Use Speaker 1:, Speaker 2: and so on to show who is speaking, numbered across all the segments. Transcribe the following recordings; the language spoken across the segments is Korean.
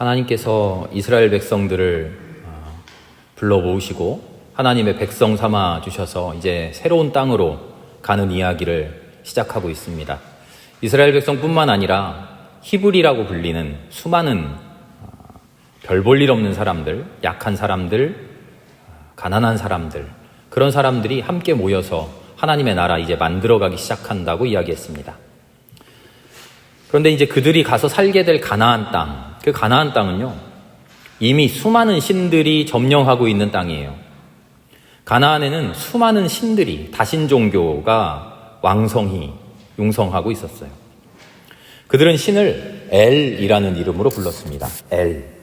Speaker 1: 하나님께서 이스라엘 백성들을 불러 모으시고 하나님의 백성 삼아 주셔서 이제 새로운 땅으로 가는 이야기를 시작하고 있습니다. 이스라엘 백성뿐만 아니라 히브리라고 불리는 수많은 별 볼 일 없는 사람들, 약한 사람들, 가난한 사람들, 그런 사람들이 함께 모여서 하나님의 나라 이제 만들어가기 시작한다고 이야기했습니다. 그런데 이제 그들이 가서 살게 될 가나안 땅, 그 가나안 땅은요, 이미 수많은 신들이 점령하고 있는 땅이에요. 가나안에는 수많은 신들이, 다신 종교가 왕성히 융성하고 있었어요. 그들은 신을 엘이라는 이름으로 불렀습니다. 엘.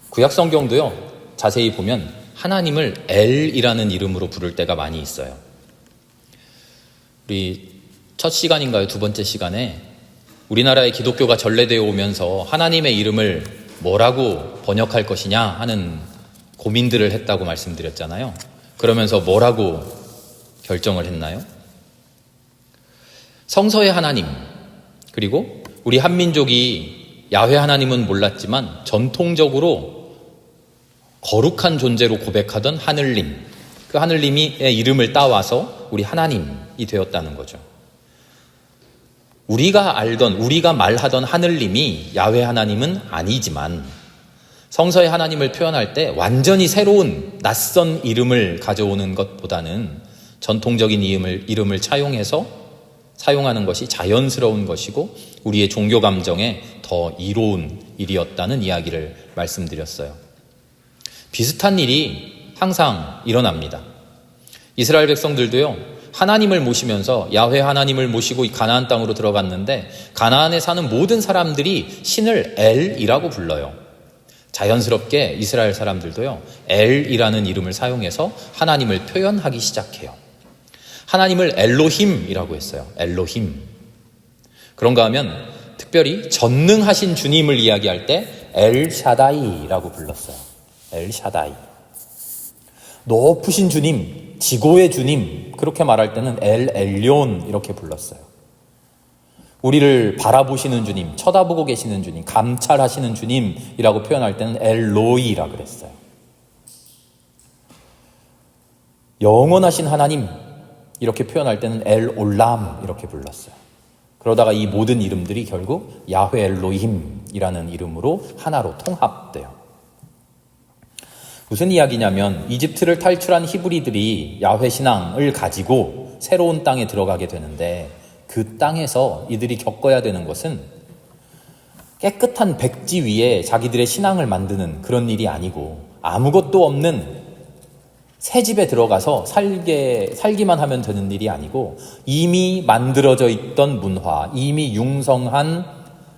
Speaker 1: 구약 성경도요, 자세히 보면 하나님을 엘이라는 이름으로 부를 때가 많이 있어요. 우리 첫 시간인가요? 두 번째 시간에 우리나라의 기독교가 전래되어 오면서 하나님의 이름을 뭐라고 번역할 것이냐 하는 고민들을 했다고 말씀드렸잖아요. 그러면서 뭐라고 결정을 했나요? 성서의 하나님, 그리고 우리 한민족이 야훼 하나님은 몰랐지만 전통적으로 거룩한 존재로 고백하던 하늘님, 그 하늘님의 이름을 따와서 우리 하나님이 되었다는 거죠. 우리가 알던, 우리가 말하던 하늘님이 야훼 하나님은 아니지만 성서의 하나님을 표현할 때 완전히 새로운 낯선 이름을 가져오는 것보다는 전통적인 이름을 차용해서 사용하는 것이 자연스러운 것이고 우리의 종교 감정에 더 이로운 일이었다는 이야기를 말씀드렸어요. 비슷한 일이 항상 일어납니다. 이스라엘 백성들도요, 하나님을 모시면서 야훼 하나님을 모시고 이 가나안 땅으로 들어갔는데 가나안에 사는 모든 사람들이 신을 엘이라고 불러요. 자연스럽게 이스라엘 사람들도요, 엘이라는 이름을 사용해서 하나님을 표현하기 시작해요. 하나님을 엘로힘이라고 했어요. 엘로힘. 그런가 하면 특별히 전능하신 주님을 이야기할 때 엘샤다이라고 불렀어요. 엘샤다이. 높으신 주님, 지고의 주님, 그렇게 말할 때는 엘엘리온 이렇게 불렀어요. 우리를 바라보시는 주님, 쳐다보고 계시는 주님, 감찰하시는 주님이라고 표현할 때는 엘로이라 그랬어요. 영원하신 하나님 이렇게 표현할 때는 엘올람 이렇게 불렀어요. 그러다가 이 모든 이름들이 결국 야훼 엘로힘이라는 이름으로 하나로 통합돼요. 무슨 이야기냐면 이집트를 탈출한 히브리들이 야훼 신앙을 가지고 새로운 땅에 들어가게 되는데 그 땅에서 이들이 겪어야 되는 것은 깨끗한 백지 위에 자기들의 신앙을 만드는 그런 일이 아니고 아무것도 없는 새 집에 들어가서 살기만 하면 되는 일이 아니고 이미 만들어져 있던 문화, 이미 융성한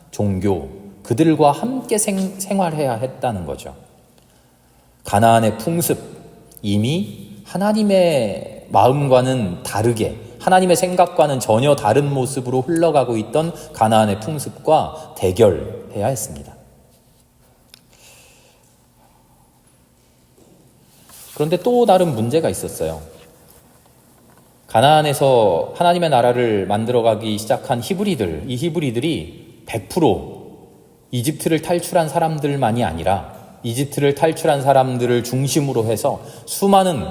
Speaker 1: 종교, 그들과 함께 생활해야 했다는 거죠. 가나안의 풍습, 이미 하나님의 마음과는 다르게, 하나님의 생각과는 전혀 다른 모습으로 흘러가고 있던 가나안의 풍습과 대결해야 했습니다. 그런데 또 다른 문제가 있었어요. 가나안에서 하나님의 나라를 만들어가기 시작한 히브리들, 이 히브리들이 100% 이집트를 탈출한 사람들만이 아니라 이집트를 탈출한 사람들을 중심으로 해서 수많은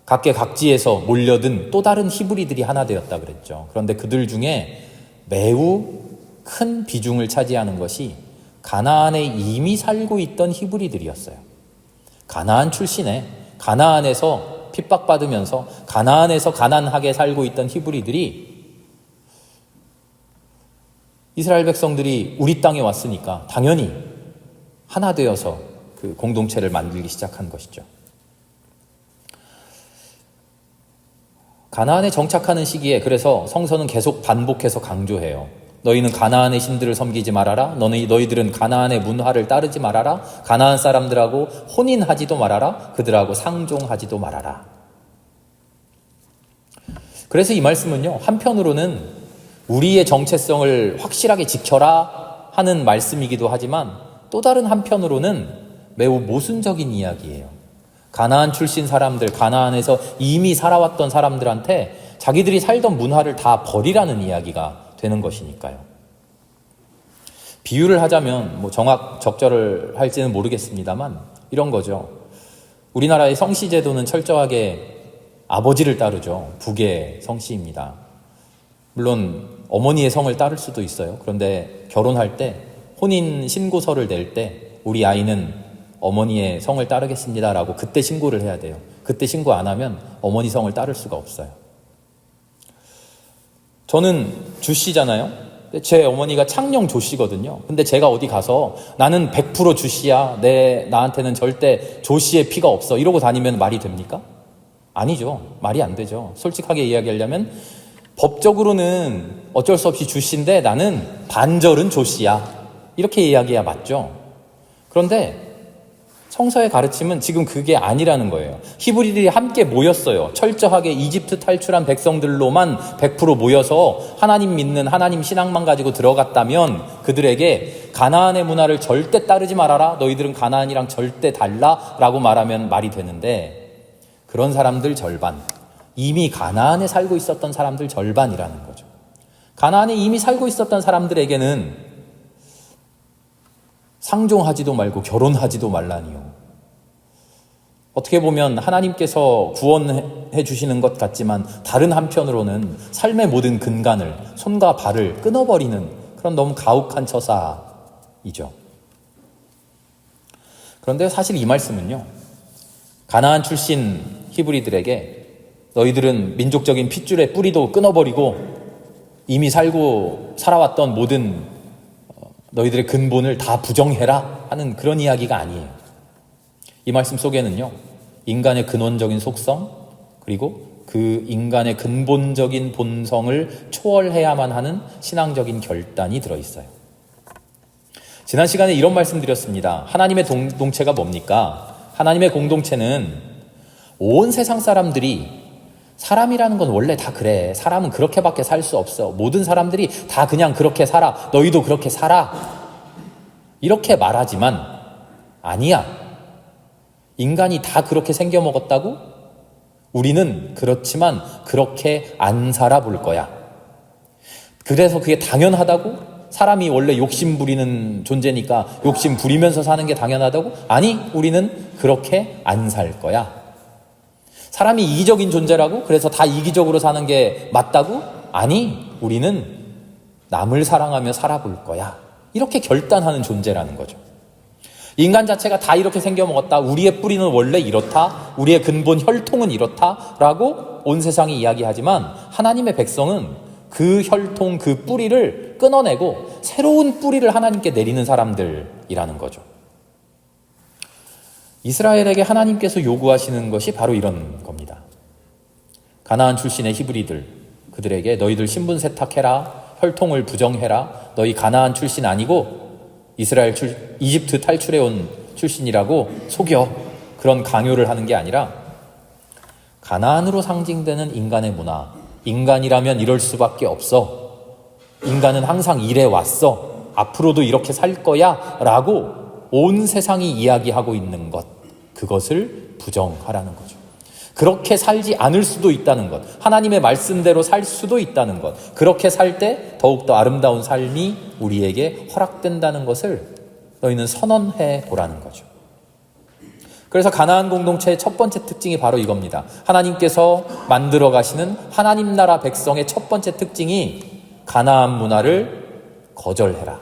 Speaker 1: 각계각지에서 몰려든 또 다른 히브리들이 하나 되었다 그랬죠. 그런데 그들 중에 매우 큰 비중을 차지하는 것이 가나안에 이미 살고 있던 히브리들이었어요. 가나안 출신에 가나안에서 핍박받으면서 가나안에서 가난하게 살고 있던 히브리들이 이스라엘 백성들이 우리 땅에 왔으니까 당연히 하나 되어서 그 공동체를 만들기 시작한 것이죠. 가나안에 정착하는 시기에 그래서 성서는 계속 반복해서 강조해요. 너희는 가나안의 신들을 섬기지 말아라. 너희들은 가나안의 문화를 따르지 말아라. 가나안 사람들하고 혼인하지도 말아라. 그들하고 상종하지도 말아라. 그래서 이 말씀은요, 한편으로는 우리의 정체성을 확실하게 지켜라 하는 말씀이기도 하지만 또 다른 한편으로는 매우 모순적인 이야기예요. 가나안 출신 사람들, 가나안에서 이미 살아왔던 사람들한테 자기들이 살던 문화를 다 버리라는 이야기가 되는 것이니까요. 비유를 하자면 적절을 할지는 모르겠습니다만 이런 거죠. 우리나라의 성씨 제도는 철저하게 아버지를 따르죠. 북의 성씨입니다. 물론 어머니의 성을 따를 수도 있어요. 그런데 결혼할 때 혼인 신고서를 낼 때 우리 아이는 어머니의 성을 따르겠습니다라고 그때 신고를 해야 돼요. 그때 신고 안 하면 어머니 성을 따를 수가 없어요. 저는 주씨잖아요. 제 어머니가 창녕 조씨거든요. 근데 제가 어디 가서 나는 100% 주씨야. 나한테는 절대 조씨의 피가 없어. 이러고 다니면 말이 됩니까? 아니죠. 말이 안 되죠. 솔직하게 이야기하려면 법적으로는 어쩔 수 없이 주씨인데 나는 반절은 조씨야. 이렇게 이야기해야 맞죠. 그런데 성서의 가르침은 지금 그게 아니라는 거예요. 히브리들이 함께 모였어요. 철저하게 이집트 탈출한 백성들로만 100% 모여서 하나님 믿는 하나님 신앙만 가지고 들어갔다면 그들에게 가나안의 문화를 절대 따르지 말아라. 너희들은 가나안이랑 절대 달라. 라고 말하면 말이 되는데 그런 사람들 절반, 이미 가나안에 살고 있었던 사람들 절반이라는 거죠. 가나안에 이미 살고 있었던 사람들에게는 상종하지도 말고 결혼하지도 말라니요. 어떻게 보면 하나님께서 구원해 주시는 것 같지만 다른 한편으로는 삶의 모든 근간을, 손과 발을 끊어버리는 그런 너무 가혹한 처사이죠. 그런데 사실 이 말씀은요, 가나안 출신 히브리들에게 너희들은 민족적인 핏줄의 뿌리도 끊어버리고 이미 살아왔던 모든 너희들의 근본을 다 부정해라 하는 그런 이야기가 아니에요. 이 말씀 속에는요, 인간의 근원적인 속성 그리고 그 인간의 근본적인 본성을 초월해야만 하는 신앙적인 결단이 들어있어요. 지난 시간에 이런 말씀 드렸습니다. 하나님의 공동체가 뭡니까? 하나님의 공동체는 온 세상 사람들이, 사람이라는 건 원래 다 그래. 사람은 그렇게밖에 살 수 없어. 모든 사람들이 다 그냥 그렇게 살아. 너희도 그렇게 살아. 이렇게 말하지만 아니야. 인간이 다 그렇게 생겨먹었다고? 우리는 그렇지만 그렇게 안 살아볼 거야. 그래서 그게 당연하다고? 사람이 원래 욕심 부리는 존재니까 욕심 부리면서 사는 게 당연하다고? 아니, 우리는 그렇게 안 살 거야. 사람이 이기적인 존재라고? 그래서 다 이기적으로 사는 게 맞다고? 아니, 우리는 남을 사랑하며 살아볼 거야. 이렇게 결단하는 존재라는 거죠. 인간 자체가 다 이렇게 생겨먹었다. 우리의 뿌리는 원래 이렇다. 우리의 근본 혈통은 이렇다. 라고 온 세상이 이야기하지만 하나님의 백성은 그 혈통, 그 뿌리를 끊어내고 새로운 뿌리를 하나님께 내리는 사람들이라는 거죠. 이스라엘에게 하나님께서 요구하시는 것이 바로 이런 겁니다. 가나안 출신의 히브리들, 그들에게 너희들 신분 세탁해라, 혈통을 부정해라, 너희 가나안 출신 아니고 이집트 탈출해온 출신이라고 속여, 그런 강요를 하는 게 아니라 가나안으로 상징되는 인간의 문화, 인간이라면 이럴 수밖에 없어, 인간은 항상 이래 왔어, 앞으로도 이렇게 살 거야 라고 온 세상이 이야기하고 있는 것, 그것을 부정하라는 거죠. 그렇게 살지 않을 수도 있다는 것, 하나님의 말씀대로 살 수도 있다는 것, 그렇게 살 때 더욱더 아름다운 삶이 우리에게 허락된다는 것을 너희는 선언해 보라는 거죠. 그래서 가나안 공동체의 첫 번째 특징이 바로 이겁니다. 하나님께서 만들어 가시는 하나님 나라 백성의 첫 번째 특징이 가나안 문화를 거절해라.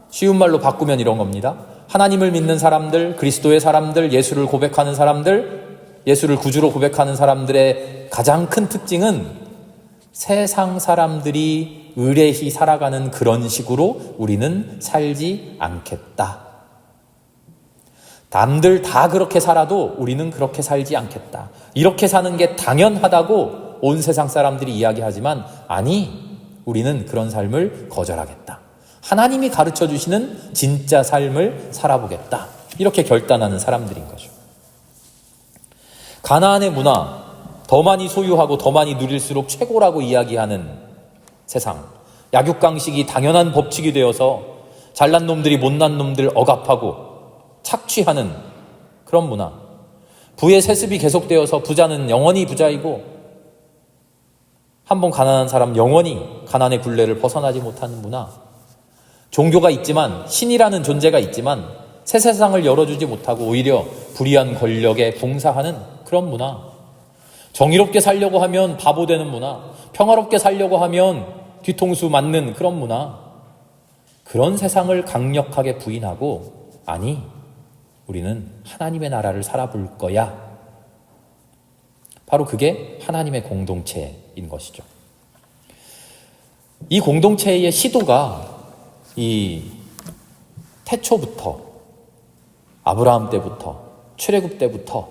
Speaker 1: 쉬운 말로 바꾸면 이런 겁니다. 하나님을 믿는 사람들, 그리스도의 사람들, 예수를 고백하는 사람들, 예수를 구주로 고백하는 사람들의 가장 큰 특징은 세상 사람들이 의례히 살아가는 그런 식으로 우리는 살지 않겠다. 남들 다 그렇게 살아도 우리는 그렇게 살지 않겠다. 이렇게 사는 게 당연하다고 온 세상 사람들이 이야기하지만 아니, 우리는 그런 삶을 거절하겠다. 하나님이 가르쳐 주시는 진짜 삶을 살아보겠다. 이렇게 결단하는 사람들인 거죠. 가나안의 문화, 더 많이 소유하고 더 많이 누릴수록 최고라고 이야기하는 세상, 약육강식이 당연한 법칙이 되어서 잘난 놈들이 못난 놈들 억압하고 착취하는 그런 문화, 부의 세습이 계속되어서 부자는 영원히 부자이고 한번 가난한 사람 영원히 가난의 굴레를 벗어나지 못하는 문화,
Speaker 2: 종교가 있지만, 신이라는 존재가 있지만 새 세상을 열어주지 못하고 오히려 불의한 권력에 봉사하는 그런 문화, 정의롭게 살려고 하면 바보 되는 문화, 평화롭게 살려고 하면 뒤통수 맞는 그런 문화, 그런 세상을 강력하게 부인하고, 아니, 우리는 하나님의 나라를 살아볼 거야. 바로 그게 하나님의 공동체인 것이죠. 이 공동체의 시도가 이 태초부터, 아브라함 때부터, 출애굽 때부터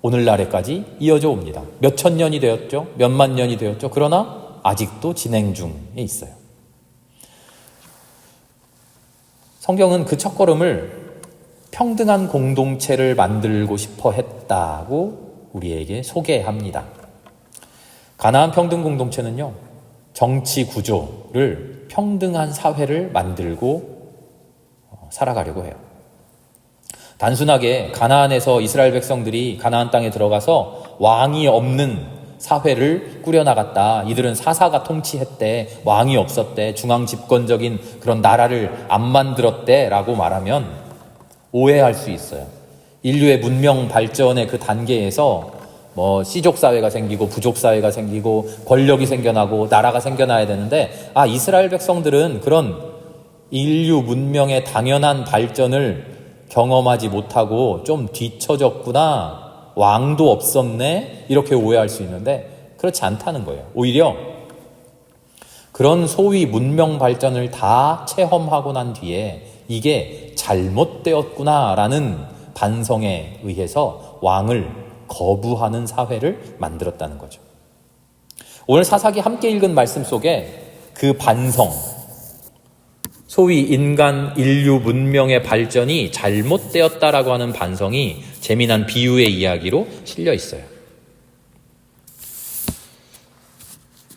Speaker 2: 오늘날에까지 이어져 옵니다. 몇천 년이 되었죠. 몇만 년이 되었죠. 그러나 아직도 진행 중에 있어요. 성경은 그 첫걸음을 평등한 공동체를 만들고 싶어 했다고 우리에게 소개합니다. 가나안 평등 공동체는요, 정치 구조를 평등한 사회를 만들고 살아가려고 해요. 단순하게 가나안에서 이스라엘 백성들이 가나안 땅에 들어가서 왕이 없는 사회를 꾸려나갔다, 이들은 사사가 통치했대, 왕이 없었대, 중앙 집권적인 그런 나라를 안 만들었대 라고 말하면 오해할 수 있어요. 인류의 문명 발전의 그 단계에서 씨족사회가 생기고 부족사회가 생기고 권력이 생겨나고 나라가 생겨나야 되는데, 이스라엘 백성들은 그런 인류 문명의 당연한 발전을 경험하지 못하고 좀 뒤처졌구나, 왕도 없었네, 이렇게 오해할 수 있는데 그렇지 않다는 거예요. 오히려 그런 소위 문명 발전을 다 체험하고 난 뒤에 이게 잘못되었구나라는 반성에 의해서 왕을 거부하는 사회를 만들었다는 거죠. 오늘 사사기 함께 읽은 말씀 속에 그 반성, 소위 인간 인류 문명의 발전이 잘못되었다라고 하는 반성이 재미난 비유의 이야기로 실려 있어요.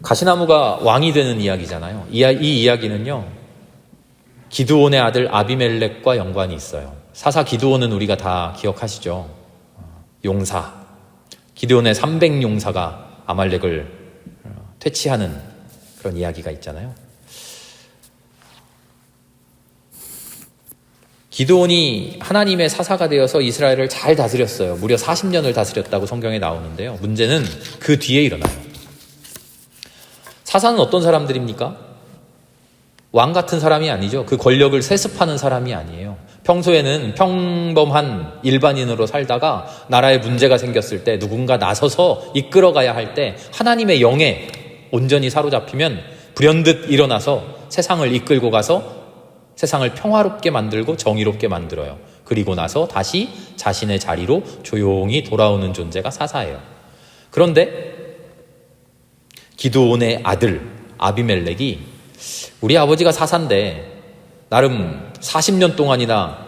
Speaker 2: 가시나무가 왕이 되는 이야기잖아요. 이 이야기는요, 기드온의 아들 아비멜렉과 연관이 있어요. 사사 기드온은 우리가 다 기억하시죠? 용사, 기드온의 300용사가 아말렉을 퇴치하는 그런 이야기가 있잖아요. 기드온이 하나님의 사사가 되어서 이스라엘을 잘 다스렸어요. 무려 40년을 다스렸다고 성경에 나오는데요. 문제는 그 뒤에 일어나요. 사사는 어떤 사람들입니까? 왕 같은 사람이 아니죠. 그 권력을 세습하는 사람이 아니에요. 평소에는 평범한 일반인으로 살다가 나라에 문제가 생겼을 때 누군가 나서서 이끌어가야 할 때 하나님의 영에 온전히 사로잡히면 불현듯 일어나서 세상을 이끌고 가서 세상을 평화롭게 만들고 정의롭게 만들어요. 그리고 나서 다시 자신의 자리로 조용히 돌아오는 존재가 사사예요. 그런데 기드온의 아들 아비멜렉이 우리 아버지가 사사인데 나름 40년 동안이나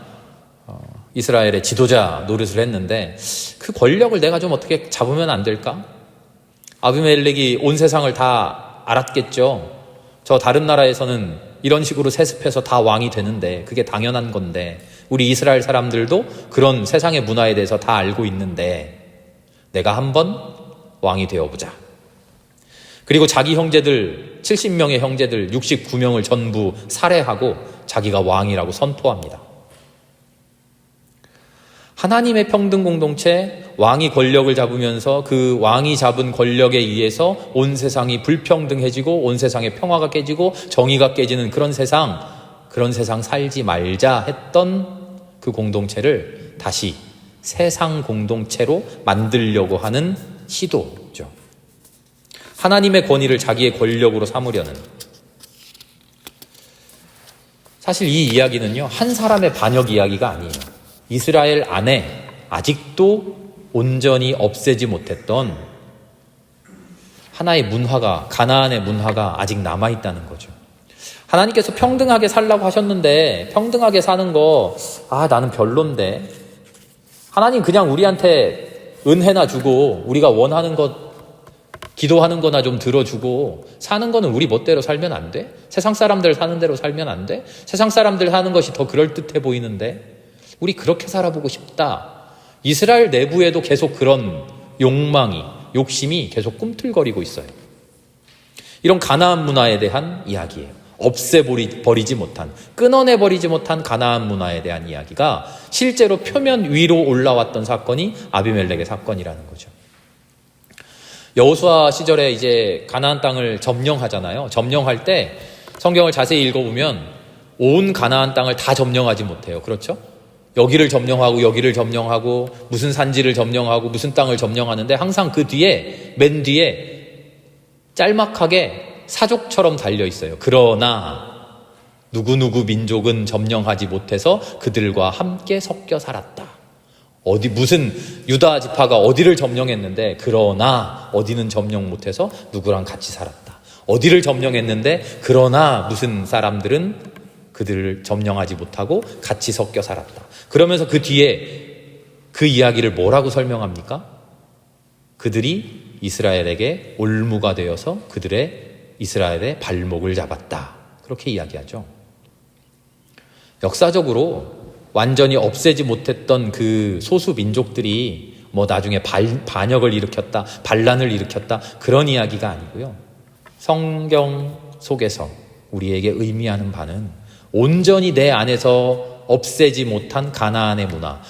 Speaker 2: 이스라엘의 지도자 노릇을 했는데 그 권력을 내가 좀 어떻게 잡으면 안 될까? 아비멜렉이 온 세상을 다 알았겠죠. 저 다른 나라에서는 이런 식으로 세습해서 다 왕이 되는데 그게 당연한 건데 우리 이스라엘 사람들도 그런 세상의 문화에 대해서 다 알고 있는데 내가 한번 왕이 되어보자. 그리고 자기 형제들 70명의 형제들 69명을 전부 살해하고 자기가 왕이라고 선포합니다. 하나님의 평등 공동체, 왕이 권력을 잡으면서 그 왕이 잡은 권력에 의해서 온 세상이 불평등해지고 온 세상의 평화가 깨지고 정의가 깨지는 그런 세상 살지 말자 했던 그 공동체를 다시 세상 공동체로 만들려고 하는 시도죠. 하나님의 권위를 자기의 권력으로 삼으려는. 사실 이 이야기는요, 한 사람의 반역 이야기가 아니에요. 이스라엘 안에 아직도 온전히 없애지 못했던 하나의 문화가, 가나안의 문화가 아직 남아있다는 거죠. 하나님께서 평등하게 살라고 하셨는데 평등하게 사는 거 나는 별론데, 하나님 그냥 우리한테 은혜나 주고 우리가 원하는 것 기도하는 거나 좀 들어주고 사는 거는 우리 멋대로 살면 안 돼? 세상 사람들 사는 대로 살면 안 돼? 세상 사람들 사는 것이 더 그럴듯해 보이는데 우리 그렇게 살아보고 싶다. 이스라엘 내부에도 계속 그런 욕망이, 욕심이 계속 꿈틀거리고 있어요. 이런 가나안 문화에 대한 이야기예요. 없애버리지 못한, 끊어내버리지 못한 가나안 문화에 대한 이야기가 실제로 표면 위로 올라왔던 사건이 아비멜렉의 사건이라는 거죠. 여호수아 시절에 이제 가나안 땅을 점령하잖아요. 점령할 때 성경을 자세히 읽어보면 온 가나안 땅을 다 점령하지 못해요. 그렇죠? 여기를 점령하고 여기를 점령하고 무슨 산지를 점령하고 무슨 땅을 점령하는데 항상 그 뒤에, 맨 뒤에 짤막하게 사족처럼 달려 있어요. 그러나 누구누구 민족은 점령하지 못해서 그들과 함께 섞여 살았다. 무슨 유다 지파가 어디를 점령했는데 그러나 어디는 점령 못해서 누구랑 같이 살았다. 어디를 점령했는데 그러나 무슨 사람들은 그들을 점령하지 못하고 같이 섞여 살았다. 그러면서 그 뒤에 그 이야기를 뭐라고 설명합니까? 그들이 이스라엘에게 올무가 되어서 이스라엘의 발목을 잡았다. 그렇게 이야기하죠. 역사적으로 완전히 없애지 못했던 그 소수 민족들이 나중에 반역을 일으켰다, 반란을 일으켰다, 그런 이야기가 아니고요. 성경 속에서 우리에게 의미하는 바는 온전히 내 안에서 없애지 못한 가나안의 문화,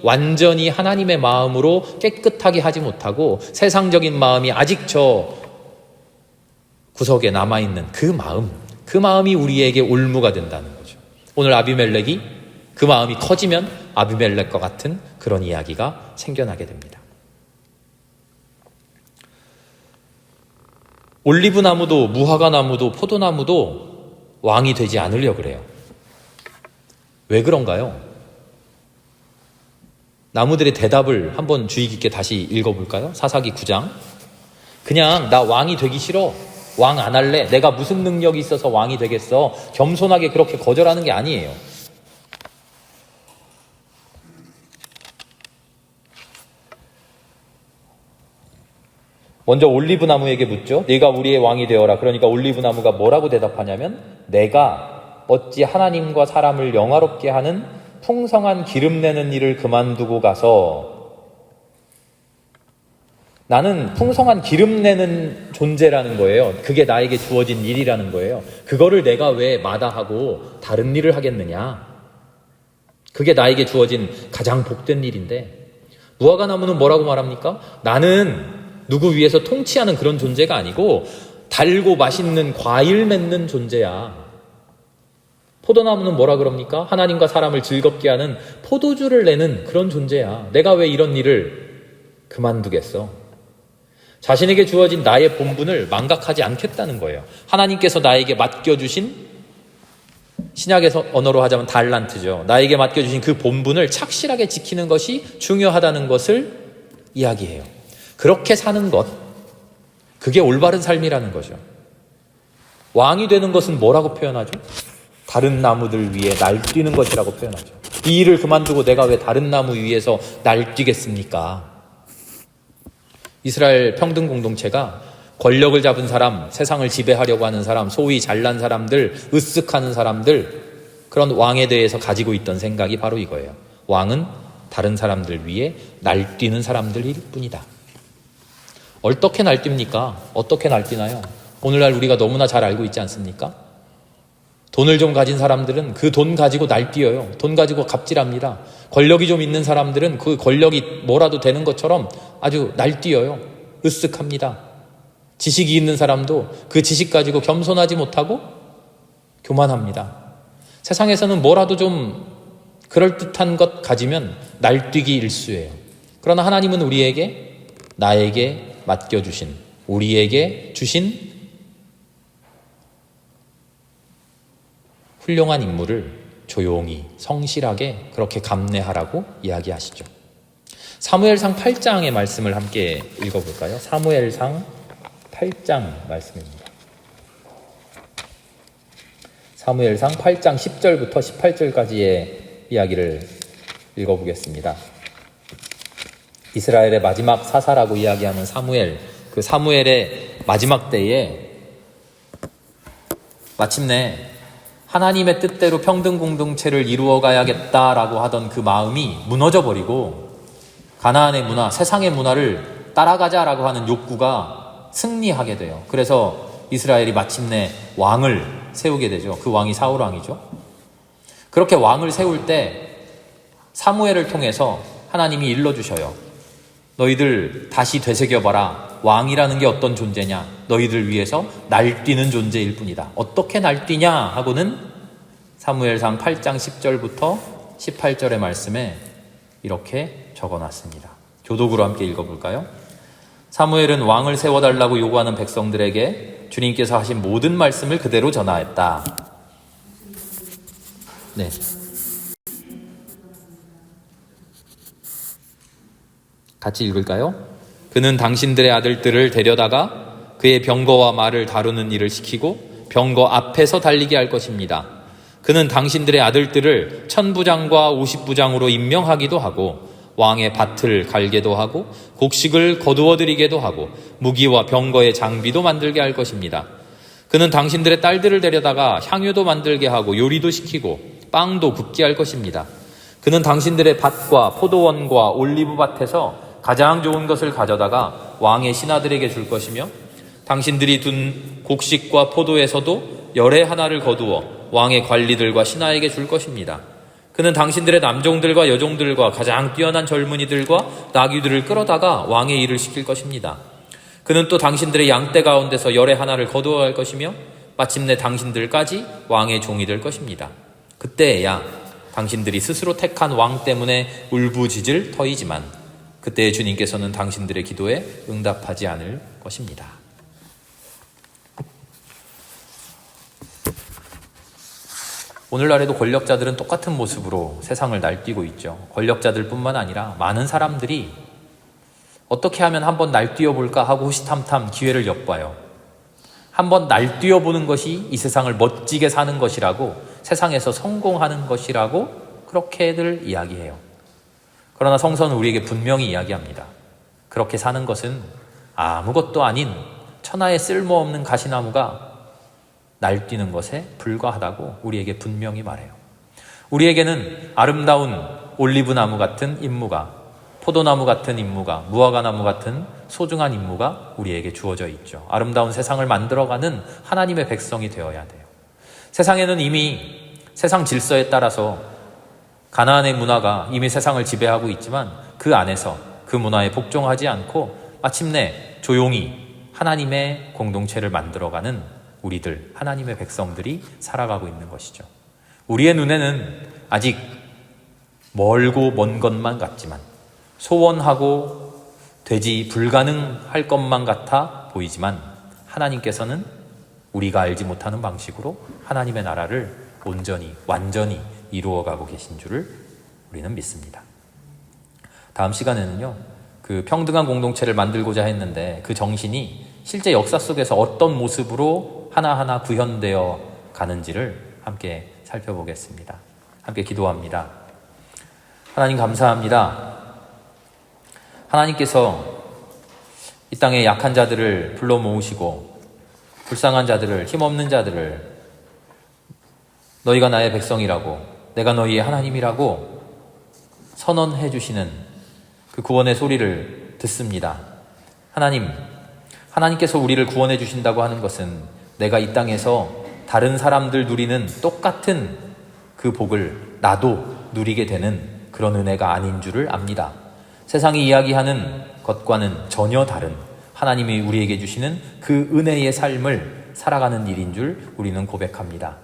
Speaker 2: 완전히 하나님의 마음으로 깨끗하게 하지 못하고 세상적인 마음이 아직 저 구석에 남아있는 그 마음이 우리에게 올무가 된다는 거죠. 오늘 아비멜렉이 그 마음이 커지면 아비멜렉과 같은 그런 이야기가 생겨나게 됩니다. 올리브 나무도 무화과 나무도 포도나무도 왕이 되지 않으려고 그래요. 왜 그런가요? 나무들의 대답을 한번 주의 깊게 다시 읽어볼까요? 사사기 9장. 그냥 나 왕이 되기 싫어. 왕 안 할래. 내가 무슨 능력이 있어서 왕이 되겠어. 겸손하게 그렇게 거절하는 게 아니에요. 먼저 올리브 나무에게 묻죠. 네가 우리의 왕이 되어라. 그러니까 올리브 나무가 뭐라고 대답하냐면, 내가 어찌 하나님과 사람을 영화롭게 하는 풍성한 기름 내는 일을 그만두고 가서, 나는 풍성한 기름 내는 존재라는 거예요. 그게 나에게 주어진 일이라는 거예요. 그거를 내가 왜 마다하고 다른 일을 하겠느냐. 그게 나에게 주어진 가장 복된 일인데, 무화과 나무는 뭐라고 말합니까? 나는 누구 위에서 통치하는 그런 존재가 아니고 달고 맛있는 과일 맺는 존재야. 포도나무는 뭐라 그럽니까? 하나님과 사람을 즐겁게 하는 포도주를 내는 그런 존재야. 내가 왜 이런 일을 그만두겠어? 자신에게 주어진 나의 본분을 망각하지 않겠다는 거예요. 하나님께서 나에게 맡겨주신, 신약에서 언어로 하자면 달란트죠. 나에게 맡겨주신 그 본분을 착실하게 지키는 것이 중요하다는 것을 이야기해요. 그렇게 사는 것, 그게 올바른 삶이라는 거죠. 왕이 되는 것은 뭐라고 표현하죠? 다른 나무들 위에 날뛰는 것이라고 표현하죠. 이 일을 그만두고 내가 왜 다른 나무 위에서 날뛰겠습니까? 이스라엘 평등 공동체가 권력을 잡은 사람, 세상을 지배하려고 하는 사람, 소위 잘난 사람들, 으쓱하는 사람들, 그런 왕에 대해서 가지고 있던 생각이 바로 이거예요. 왕은 다른 사람들 위에 날뛰는 사람들일 뿐이다. 어떻게 날뜁니까? 어떻게 날뛰나요? 오늘날 우리가 너무나 잘 알고 있지 않습니까? 돈을 좀 가진 사람들은 그 돈 가지고 날뛰어요. 돈 가지고 갑질합니다. 권력이 좀 있는 사람들은 그 권력이 뭐라도 되는 것처럼 아주 날뛰어요. 으쓱합니다. 지식이 있는 사람도 그 지식 가지고 겸손하지 못하고 교만합니다. 세상에서는 뭐라도 좀 그럴듯한 것 가지면 날뛰기 일쑤예요. 그러나 하나님은 우리에게, 나에게 맡겨주신, 우리에게 주신 훌륭한 임무를 조용히 성실하게 그렇게 감내하라고 이야기하시죠. 사무엘상 8장의 말씀을 함께 읽어볼까요? 사무엘상 8장 말씀입니다. 사무엘상 8장 10절부터 18절까지의 이야기를 읽어보겠습니다. 이스라엘의 마지막 사사라고 이야기하는 사무엘, 그 사무엘의 마지막 때에 마침내 하나님의 뜻대로 평등 공동체를 이루어가야겠다라고 하던 그 마음이 무너져버리고 가나안의 문화, 세상의 문화를 따라가자라고 하는 욕구가 승리하게 돼요. 그래서 이스라엘이 마침내 왕을 세우게 되죠. 그 왕이 사울 왕이죠. 그렇게 왕을 세울 때 사무엘을 통해서 하나님이 일러주셔요. 너희들 다시 되새겨봐라. 왕이라는 게 어떤 존재냐? 너희들 위해서 날뛰는 존재일 뿐이다. 어떻게 날뛰냐 하고는 사무엘상 8장 10절부터 18절의 말씀에 이렇게 적어놨습니다. 교독으로 함께 읽어볼까요? 사무엘은 왕을 세워달라고 요구하는 백성들에게 주님께서 하신 모든 말씀을 그대로 전하였다. 네. 같이 읽을까요? 그는 당신들의 아들들을 데려다가 그의 병거와 말을 다루는 일을 시키고 병거 앞에서 달리게 할 것입니다. 그는 당신들의 아들들을 1000부장과 50부장으로 임명하기도 하고 왕의 밭을 갈게도 하고 곡식을 거두어드리게도 하고 무기와 병거의 장비도 만들게 할 것입니다. 그는 당신들의 딸들을 데려다가 향유도 만들게 하고 요리도 시키고 빵도 굽게 할 것입니다. 그는 당신들의 밭과 포도원과 올리브밭에서 가장 좋은 것을 가져다가 왕의 신하들에게 줄 것이며 당신들이 둔 곡식과 포도에서도 열의 하나를 거두어 왕의 관리들과 신하에게 줄 것입니다. 그는 당신들의 남종들과 여종들과 가장 뛰어난 젊은이들과 나귀들을 끌어다가 왕의 일을 시킬 것입니다. 그는 또 당신들의 양떼 가운데서 열의 하나를 거두어 갈 것이며 마침내 당신들까지 왕의 종이 될 것입니다. 그때에야 당신들이 스스로 택한 왕 때문에 울부짖을 터이지만 그때 주님께서는 당신들의 기도에 응답하지 않을 것입니다. 오늘날에도 권력자들은 똑같은 모습으로 세상을 날뛰고 있죠. 권력자들뿐만 아니라 많은 사람들이 어떻게 하면 한번 날뛰어볼까 하고 호시탐탐 기회를 엿봐요. 한번 날뛰어보는 것이 이 세상을 멋지게 사는 것이라고, 세상에서 성공하는 것이라고 그렇게들 이야기해요. 그러나 성서는 우리에게 분명히 이야기합니다. 그렇게 사는 것은 아무것도 아닌 천하에 쓸모없는 가시나무가 날뛰는 것에 불과하다고 우리에게 분명히 말해요. 우리에게는 아름다운 올리브나무 같은 임무가, 포도나무 같은 임무가, 무화과나무 같은 소중한 임무가 우리에게 주어져 있죠. 아름다운 세상을 만들어가는 하나님의 백성이 되어야 돼요. 세상에는 이미 세상 질서에 따라서 가나안의 문화가 이미 세상을 지배하고 있지만 그 안에서 그 문화에 복종하지 않고 마침내 조용히 하나님의 공동체를 만들어가는 우리들, 하나님의 백성들이 살아가고 있는 것이죠. 우리의 눈에는 아직 멀고 먼 것만 같지만, 소원하고 되지 불가능할 것만 같아 보이지만 하나님께서는 우리가 알지 못하는 방식으로 하나님의 나라를 온전히, 완전히 이루어가고 계신 줄을 우리는 믿습니다. 다음 시간에는요, 그 평등한 공동체를 만들고자 했는데 그 정신이 실제 역사 속에서 어떤 모습으로 하나하나 구현되어 가는지를 함께 살펴보겠습니다. 함께 기도합니다. 하나님 감사합니다. 하나님께서 이 땅의 약한 자들을 불러 모으시고 불쌍한 자들을, 힘없는 자들을 너희가 나의 백성이라고, 내가 너희의 하나님이라고 선언해 주시는 그 구원의 소리를 듣습니다. 하나님께서 우리를 구원해 주신다고 하는 것은 내가 이 땅에서 다른 사람들 누리는 똑같은 그 복을 나도 누리게 되는 그런 은혜가 아닌 줄을 압니다. 세상이 이야기하는 것과는 전혀 다른 하나님이 우리에게 주시는 그 은혜의 삶을 살아가는 일인 줄 우리는 고백합니다.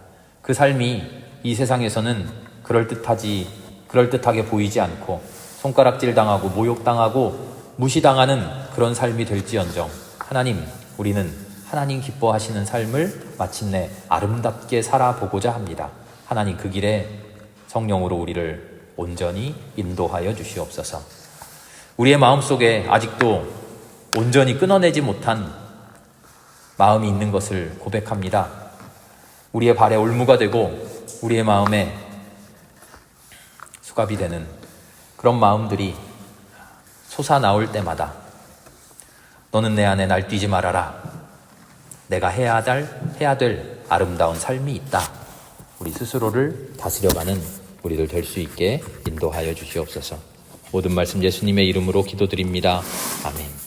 Speaker 2: 그 삶이 이 세상에서는 그럴듯하게 보이지 않고 손가락질 당하고 모욕당하고 무시당하는 그런 삶이 될지언정 하나님, 우리는 하나님 기뻐하시는 삶을 마침내 아름답게 살아보고자 합니다. 하나님, 그 길에 성령으로 우리를 온전히 인도하여 주시옵소서. 우리의 마음속에 아직도 온전히 끊어내지 못한 마음이 있는 것을 고백합니다. 우리의 발에 올무가 되고 우리의 마음에 수갑이 되는 그런 마음들이 솟아나올 때마다 너는 내 안에 날뛰지 말아라. 내가 해야 될 아름다운 삶이 있다. 우리 스스로를 다스려가는 우리들 될 수 있게 인도하여 주시옵소서. 모든 말씀 예수님의 이름으로 기도드립니다. 아멘.